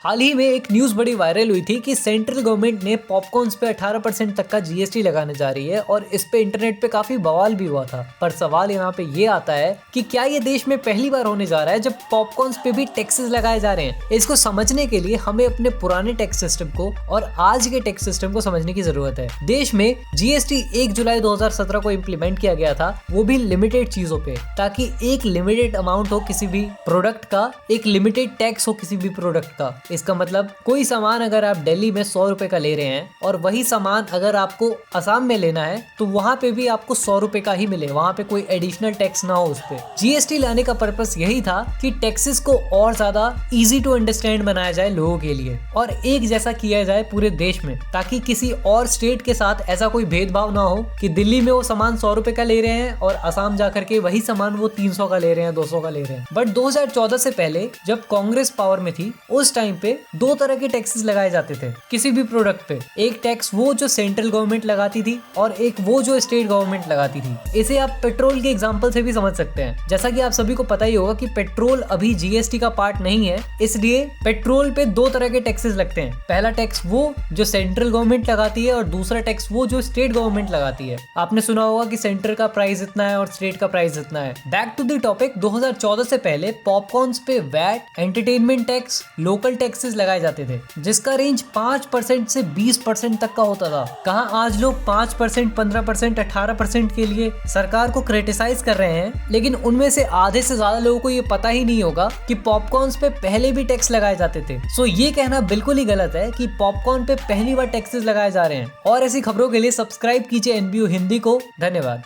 हाल ही में एक न्यूज बड़ी वायरल हुई थी कि सेंट्रल गवर्नमेंट ने पॉपकॉर्न्स पे 18% तक का जीएसटी लगाने जा रही है और इस पे इंटरनेट पे काफी बवाल भी हुआ था। पर सवाल यहाँ पे ये आता है कि क्या ये देश में पहली बार होने जा रहा है जब पॉपकॉर्न्स पे भी टैक्सेस लगाए जा रहे हैं। इसको समझने के लिए हमें अपने पुराने टैक्स सिस्टम को और आज के टैक्स सिस्टम को समझने की जरूरत है। देश में जीएसटी 1 जुलाई 2017 को इम्प्लीमेंट किया गया था, वो भी लिमिटेड चीजों पे, ताकि एक लिमिटेड अमाउंट हो किसी भी प्रोडक्ट का, एक लिमिटेड टैक्स हो किसी भी प्रोडक्ट का। इसका मतलब कोई सामान अगर आप दिल्ली में 100 रुपए का ले रहे हैं और वही सामान अगर आपको असम में लेना है तो वहां पे भी आपको 100 रुपए का ही मिले, वहां पे कोई एडिशनल टैक्स ना हो उस पे। जीएसटी लाने का पर्पस यही था कि टैक्सेस को और ज्यादा इजी टू अंडरस्टैंड बनाया जाए लोगों के लिए और एक जैसा किया जाए पूरे देश में, ताकि किसी और स्टेट के साथ ऐसा कोई भेदभाव ना हो कि दिल्ली में वो सामान 100 रुपए का ले रहे हैं और असम जाकर के वही सामान वो 300 का ले रहे हैं, 200 का ले रहे हैं। बट 2014 से पहले जब कांग्रेस पावर में थी उस टाइम पे दो तरह के टैक्सेस लगाए जाते थे किसी भी प्रोडक्ट पे। एक टैक्स वो जो सेंट्रल गवर्नमेंट लगाती थी और एक वो जो स्टेट गवर्नमेंट लगाती थी। इसे आप पेट्रोल के एग्जांपल से भी समझ सकते हैं। जैसा कि आप सभी को पता ही होगा कि पेट्रोल अभी जीएसटी का पार्ट नहीं है, इसलिए पेट्रोल पे दो तरह के टैक्सेस लगते हैं। पहला टैक्स वो जो सेंट्रल गवर्नमेंट लगाती है और दूसरा टैक्स वो जो स्टेट गवर्नमेंट लगाती है। आपने सुना होगा कि सेंटर का प्राइस इतना है और स्टेट का प्राइस इतना है। बैक टू द टॉपिक, 2014 से पहले पॉपकॉर्न्स पे VAT, entertainment tax, local taxes लगाए जाते थे जिसका रेंज 5% से 20% तक का होता था। कहाँ आज लोग 5%, 15%, 18% के लिए सरकार को क्रिटिसाइज कर रहे हैं, लेकिन उनमें से आधे से ज्यादा लोगों को ये पता ही नहीं होगा कि पॉपकॉर्न्स पे पहले भी टैक्स लगाए जाते थे। सो ये कहना बिल्कुल ही गलत है कि पॉपकॉर्न पे पहली बार टैक्सेस लगाए जा रहे हैं। और ऐसी खबरों के लिए सब्सक्राइब कीजिए एनबीयू हिंदी को। धन्यवाद।